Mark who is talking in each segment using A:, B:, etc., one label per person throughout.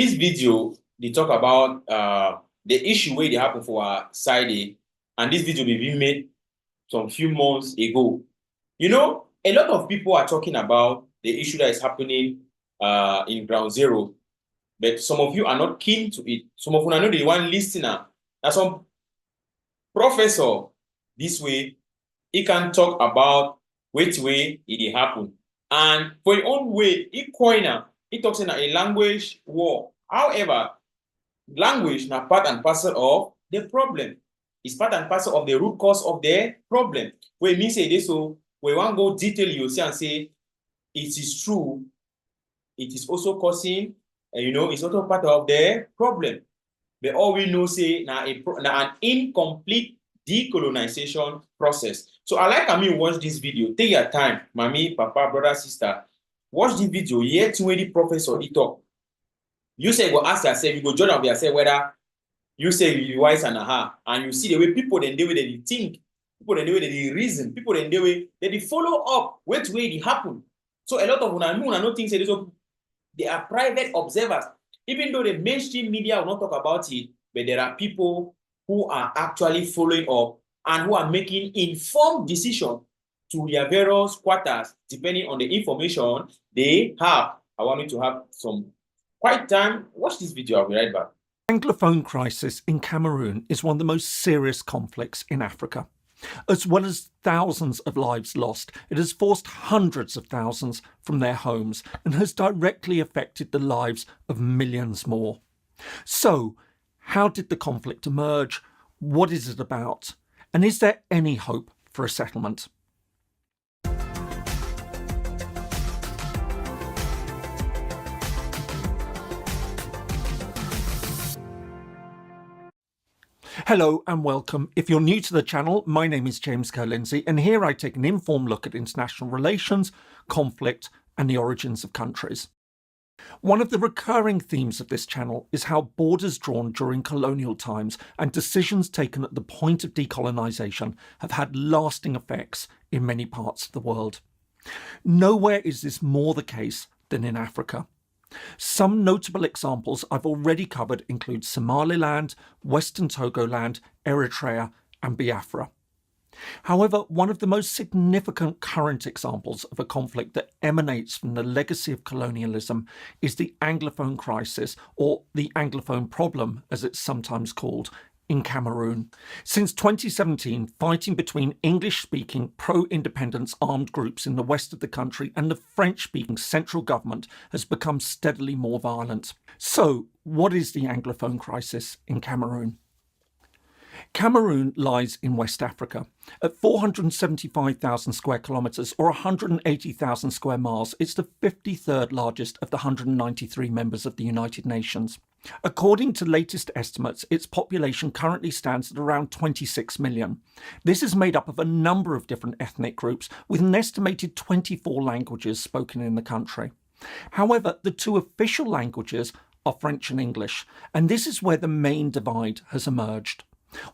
A: This video, they talk about the issue where they happen for our side, and this video may be made some few months ago. You know, a lot of people are talking about the issue that is happening in ground zero, but some of you are not keen to it. Some of you are not the one listener. Now, some professor this way, he can talk about which way it happen. And for your own way, he coiner, he talks in a language war. However, language now part and parcel of the problem. It's part and parcel of the root cause of the problem. When me say this, so we want to go detail you see and say it is true. It is also causing, it's also part of the problem. But all we know say now an incomplete decolonization process. So I like me watch this video. Take your time, mommy, papa, brother, sister. Watch the video. Here to where the professor he talk. You say go ask yourself, you go judge of yourself whether you say you wise and aha, and you see the way people then the way they think, people then the way they reason, people then the way they follow up which way it happen. So a lot of una things say so they are private observers. Even though the mainstream media will not talk about it, but there are people who are actually following up and who are making informed decisions to their various quarters, depending on the information they have. I want you to have some quiet time. Watch this video. I'll be right back.
B: The Anglophone crisis in Cameroon is one of the most serious conflicts in Africa. As well as thousands of lives lost, it has forced hundreds of thousands from their homes and has directly affected the lives of millions more. So, how did the conflict emerge? What is it about? And is there any hope for a settlement? Hello and welcome. If you're new to the channel, my name is James Ker-Lindsay, and here I take an informed look at international relations, conflict, and the origins of countries. One of the recurring themes of this channel is how borders drawn during colonial times and decisions taken at the point of decolonisation have had lasting effects in many parts of the world. Nowhere is this more the case than in Africa. Some notable examples I've already covered include Somaliland, Western Togoland, Eritrea, and Biafra. However, one of the most significant current examples of a conflict that emanates from the legacy of colonialism is the Anglophone crisis, or the Anglophone problem, as it's sometimes called, in Cameroon. Since 2017, fighting between English-speaking pro-independence armed groups in the west of the country and the French-speaking central government has become steadily more violent. So, what is the Anglophone crisis in Cameroon? Cameroon lies in West Africa. At 475,000 square kilometres or 180,000 square miles, it's the 53rd largest of the 193 members of the United Nations. According to latest estimates, its population currently stands at around 26 million. This is made up of a number of different ethnic groups, with an estimated 24 languages spoken in the country. However, the two official languages are French and English, and this is where the main divide has emerged.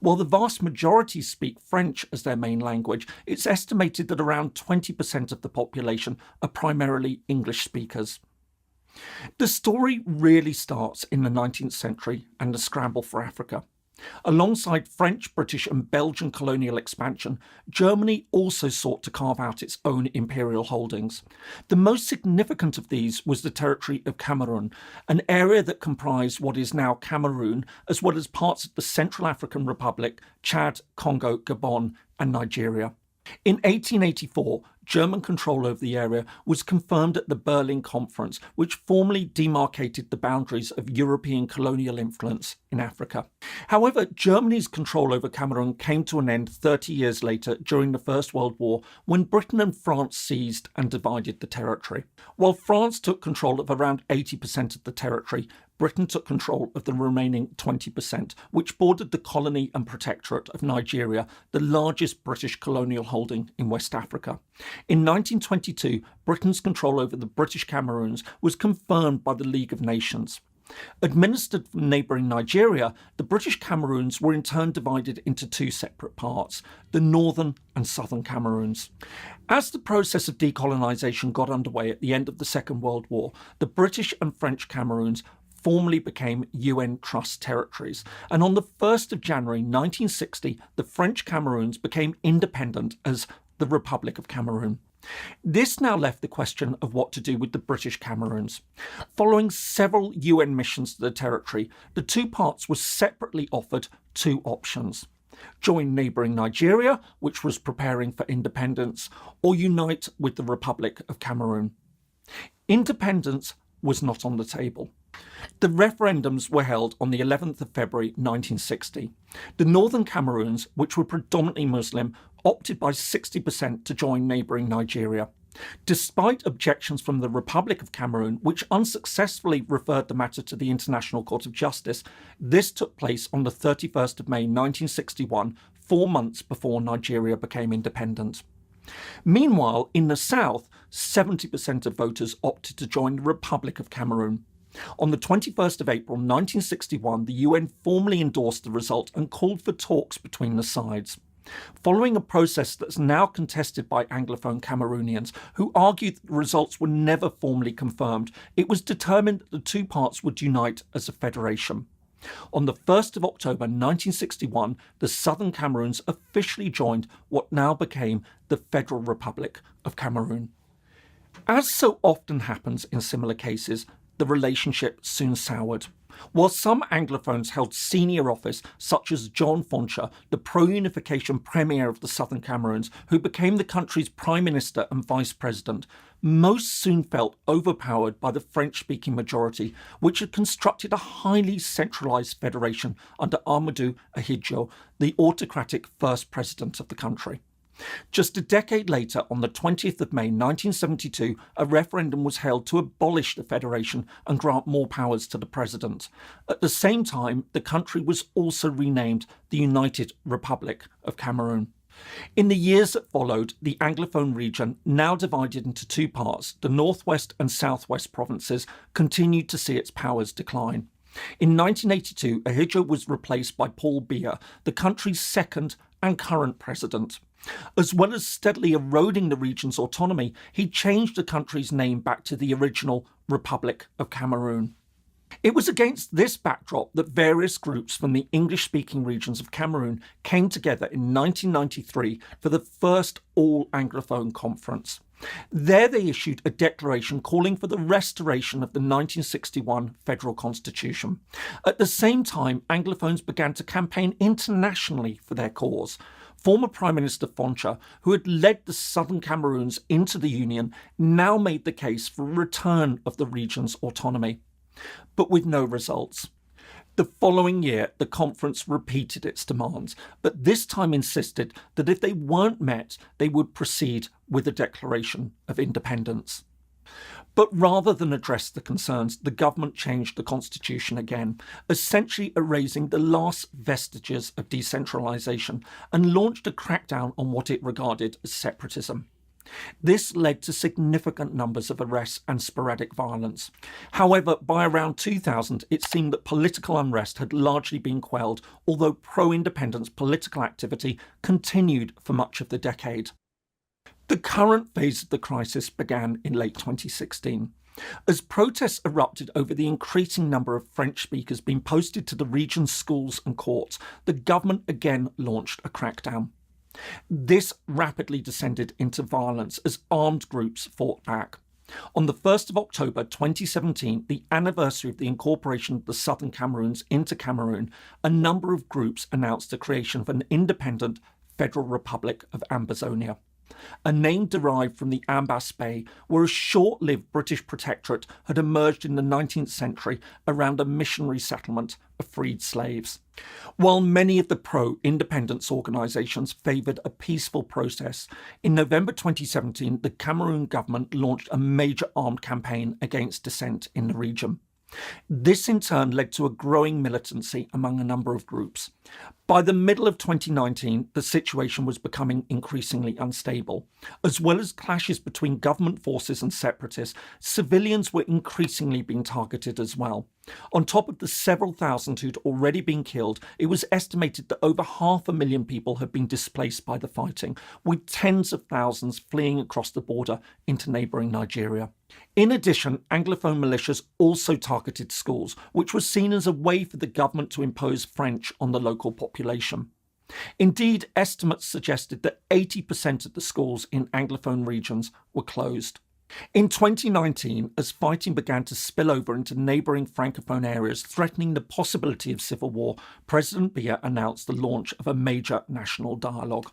B: While the vast majority speak French as their main language, it's estimated that around 20% of the population are primarily English speakers. The story really starts in the 19th century and the scramble for Africa. Alongside French, British and Belgian colonial expansion, Germany also sought to carve out its own imperial holdings. The most significant of these was the territory of Cameroon, an area that comprised what is now Cameroon, as well as parts of the Central African Republic, Chad, Congo, Gabon and Nigeria. In 1884, German control over the area was confirmed at the Berlin Conference, which formally demarcated the boundaries of European colonial influence in Africa. However, Germany's control over Cameroon came to an end 30 years later during the First World War, when Britain and France seized and divided the territory. While France took control of around 80% of the territory, Britain took control of the remaining 20%, which bordered the colony and protectorate of Nigeria, the largest British colonial holding in West Africa. In 1922, Britain's control over the British Cameroons was confirmed by the League of Nations. Administered from neighbouring Nigeria, the British Cameroons were in turn divided into two separate parts, the northern and southern Cameroons. As the process of decolonisation got underway at the end of the Second World War, the British and French Cameroons formally became UN Trust territories. And on the 1st of January 1960, the French Cameroons became independent as the Republic of Cameroon. This now left the question of what to do with the British Cameroons. Following several UN missions to the territory, the two parts were separately offered two options: join neighbouring Nigeria, which was preparing for independence, or unite with the Republic of Cameroon. Independence was not on the table. The referendums were held on the 11th of February 1960. The northern Cameroons, which were predominantly Muslim, opted by 60% to join neighbouring Nigeria. Despite objections from the Republic of Cameroon, which unsuccessfully referred the matter to the International Court of Justice, this took place on the 31st of May 1961, 4 months before Nigeria became independent. Meanwhile, in the south, 70% of voters opted to join the Republic of Cameroon. On the 21st of April 1961, the UN formally endorsed the result and called for talks between the sides. Following a process that's now contested by Anglophone Cameroonians, who argue that the results were never formally confirmed, it was determined that the two parts would unite as a federation. On the 1st of October 1961, the Southern Cameroons officially joined what now became the Federal Republic of Cameroon. As so often happens in similar cases, the relationship soon soured. While some Anglophones held senior office, such as John Foncha, the pro-unification premier of the Southern Cameroons, who became the country's prime minister and vice president, most soon felt overpowered by the French-speaking majority, which had constructed a highly centralised federation under Amadou Ahidjo, the autocratic first president of the country. Just a decade later, on the 20th of May 1972, a referendum was held to abolish the federation and grant more powers to the president. At the same time, the country was also renamed the United Republic of Cameroon. In the years that followed, the Anglophone region, now divided into two parts, the northwest and southwest provinces, continued to see its powers decline. In 1982, Ahidjo was replaced by Paul Biya, the country's second and current president. As well as steadily eroding the region's autonomy, he changed the country's name back to the original Republic of Cameroon. It was against this backdrop that various groups from the English-speaking regions of Cameroon came together in 1993 for the first all-Anglophone conference. There they issued a declaration calling for the restoration of the 1961 federal constitution. At the same time, Anglophones began to campaign internationally for their cause. Former Prime Minister Foncha, who had led the Southern Cameroons into the Union, now made the case for a return of the region's autonomy, but with no results. The following year, the conference repeated its demands, but this time insisted that if they weren't met, they would proceed with a declaration of independence. But rather than address the concerns, the government changed the constitution again, essentially erasing the last vestiges of decentralisation, and launched a crackdown on what it regarded as separatism. This led to significant numbers of arrests and sporadic violence. However, by around 2000, it seemed that political unrest had largely been quelled, although pro-independence political activity continued for much of the decade. The current phase of the crisis began in late 2016. As protests erupted over the increasing number of French speakers being posted to the region's schools and courts, the government again launched a crackdown. This rapidly descended into violence as armed groups fought back. On the 1st of October 2017, the anniversary of the incorporation of the Southern Cameroons into Cameroon, a number of groups announced the creation of an independent Federal Republic of Ambazonia, a name derived from the Ambas Bay, where a short-lived British protectorate had emerged in the 19th century around a missionary settlement of freed slaves. While many of the pro-independence organisations favoured a peaceful process, in November 2017 the Cameroon government launched a major armed campaign against dissent in the region. This in turn led to a growing militancy among a number of groups. By the middle of 2019, the situation was becoming increasingly unstable. As well as clashes between government forces and separatists, civilians were increasingly being targeted as well. On top of the several thousand who'd already been killed, it was estimated that over 500,000 people had been displaced by the fighting, with tens of thousands fleeing across the border into neighbouring Nigeria. In addition, Anglophone militias also targeted schools, which was seen as a way for the government to impose French on the local population. Indeed, estimates suggested that 80% of the schools in Anglophone regions were closed. In 2019, as fighting began to spill over into neighbouring Francophone areas, threatening the possibility of civil war, President Biya announced the launch of a major national dialogue.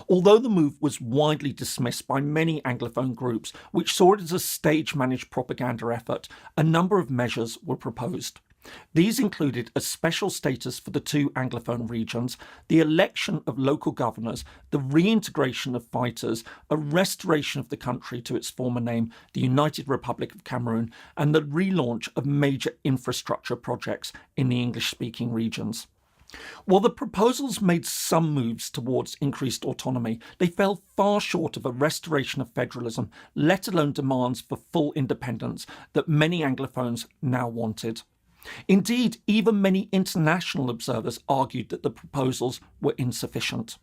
B: Although the move was widely dismissed by many Anglophone groups, which saw it as a stage-managed propaganda effort, a number of measures were proposed. These included a special status for the two Anglophone regions, the election of local governors, the reintegration of fighters, a restoration of the country to its former name, the United Republic of Cameroon, and the relaunch of major infrastructure projects in the English-speaking regions. While the proposals made some moves towards increased autonomy, they fell far short of a restoration of federalism, let alone demands for full independence that many Anglophones now wanted. Indeed, even many international observers argued that the proposals were insufficient.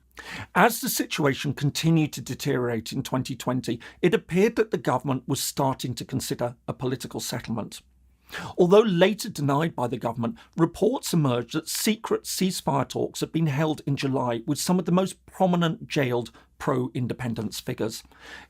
B: As the situation continued to deteriorate in 2020, it appeared that the government was starting to consider a political settlement. Although later denied by the government, reports emerged that secret ceasefire talks had been held in July with some of the most prominent jailed pro-independence figures.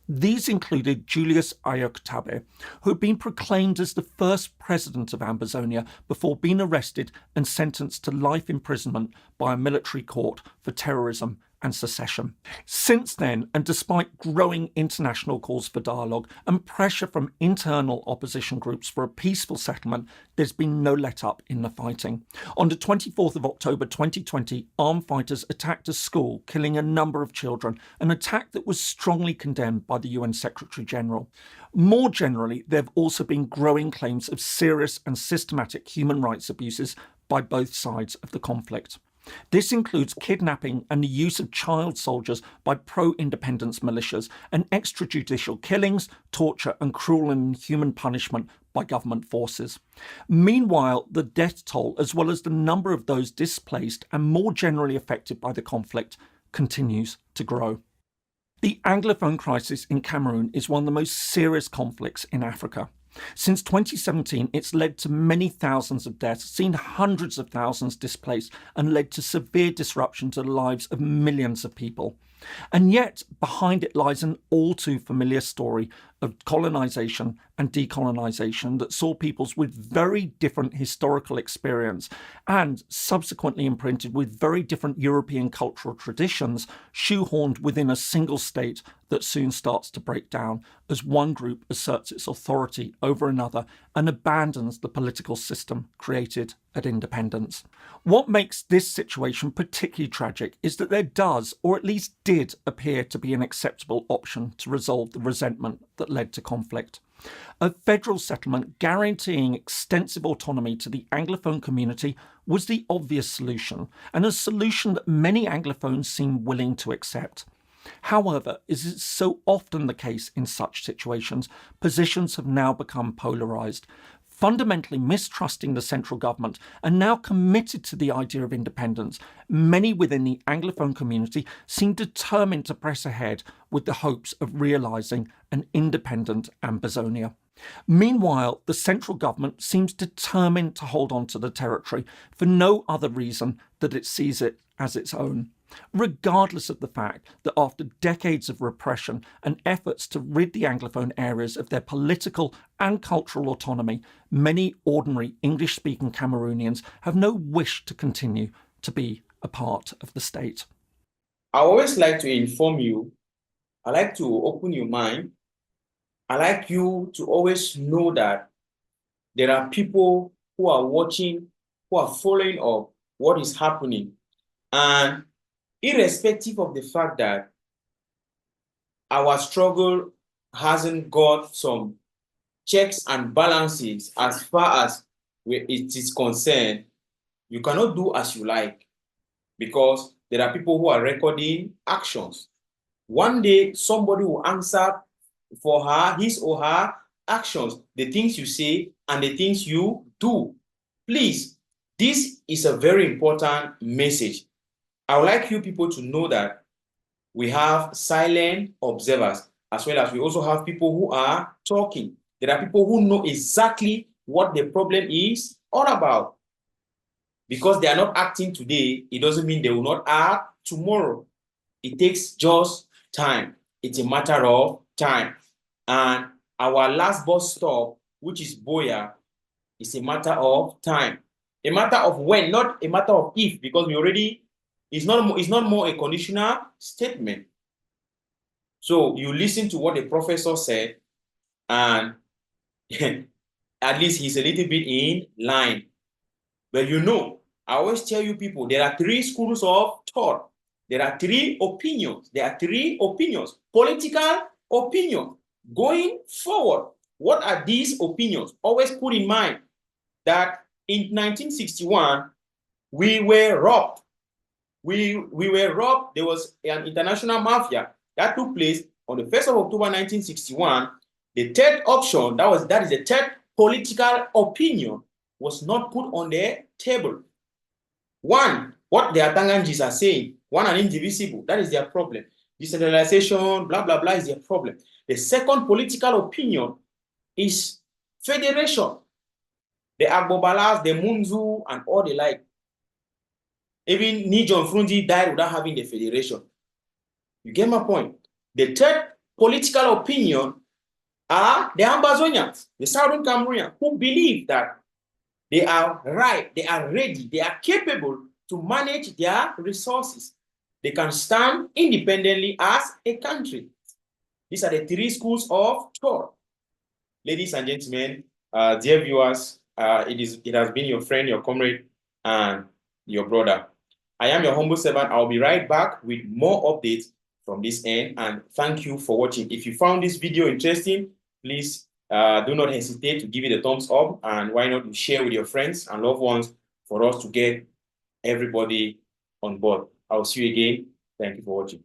B: These included Julius Ayoktabe, who had been proclaimed as the first president of Ambazonia before being arrested and sentenced to life imprisonment by a military court for terrorism and secession. Since then, and despite growing international calls for dialogue and pressure from internal opposition groups for a peaceful settlement, there's been no let-up in the fighting. On the 24th of October 2020, armed fighters attacked a school, killing a number of children, an attack that was strongly condemned by the UN Secretary-General. More generally, there have also been growing claims of serious and systematic human rights abuses by both sides of the conflict. This includes kidnapping and the use of child soldiers by pro-independence militias and extrajudicial killings, torture and cruel and inhuman punishment by government forces. Meanwhile, the death toll, as well as the number of those displaced and more generally affected by the conflict, continues to grow. The Anglophone crisis in Cameroon is one of the most serious conflicts in Africa. Since 2017, it's led to many thousands of deaths, seen hundreds of thousands displaced, and led to severe disruption to the lives of millions of people. And yet, behind it lies an all too familiar story of colonisation and decolonisation that saw peoples with very different historical experience and subsequently imprinted with very different European cultural traditions shoehorned within a single state that soon starts to break down as one group asserts its authority over another and abandons the political system created at independence. What makes this situation particularly tragic is that there does, or at least did, appear to be an acceptable option to resolve the resentment that led to conflict. A federal settlement guaranteeing extensive autonomy to the Anglophone community was the obvious solution, and a solution that many Anglophones seem willing to accept. However, as is so often the case in such situations, positions have now become polarised, fundamentally mistrusting the central government and now committed to the idea of independence. Many within the Anglophone community seem determined to press ahead with the hopes of realising an independent Ambazonia. Meanwhile, the central government seems determined to hold on to the territory for no other reason that it sees it as its own, regardless of the fact that after decades of repression and efforts to rid the Anglophone areas of their political and cultural autonomy, many ordinary English-speaking Cameroonians have no wish to continue to be a part of the state.
A: I always like to inform you. I like to open your mind. I like you to always know that there are people who are watching, who are following up what is happening. And irrespective of the fact that our struggle hasn't got some checks and balances as far as it is concerned, you cannot do as you like because there are people who are recording actions. One day, somebody will answer for his or her actions, the things you say and the things you do. Please, this is a very important message. I would like you people to know that we have silent observers, as well as we also have people who are talking. There are people who know exactly what the problem is all about. Because they are not acting today, it doesn't mean they will not act tomorrow. It takes just time. It's a matter of time. And our last bus stop, which is Boya, is a matter of time. A matter of when, not a matter of if, because it's not more a conditional statement. So you listen to what the professor said, and at least he's a little bit in line. But I always tell you people, there are three schools of thought. There are three opinions. There are three opinions. Political opinion. Going forward, what are these opinions? Always put in mind that in 1961, we were robbed. We were robbed. There was an international mafia that took place on the 1st of October 1961. The third option, that is the third political opinion, was not put on the table. One, what the Atangangis are saying, one and indivisible, that is their problem. Decentralization, blah, blah, blah is their problem. The second political opinion is federation. The Agbobalas, the Munzu, and all the like. Even Nijon Frundi died without having the federation. You get my point? The third political opinion are the Ambazonians, the Southern Cameroonians, who believe that they are right, they are ready, they are capable to manage their resources. They can stand independently as a country. These are the three schools of thought. Ladies and gentlemen, dear viewers, it has been your friend, your comrade, and your brother. I am your humble servant. I'll be right back with more updates from this end, and thank you for watching. If you found this video interesting, please do not hesitate to give it a thumbs up, and why not share with your friends and loved ones for us to get everybody on board. I'll see you again. Thank you for watching.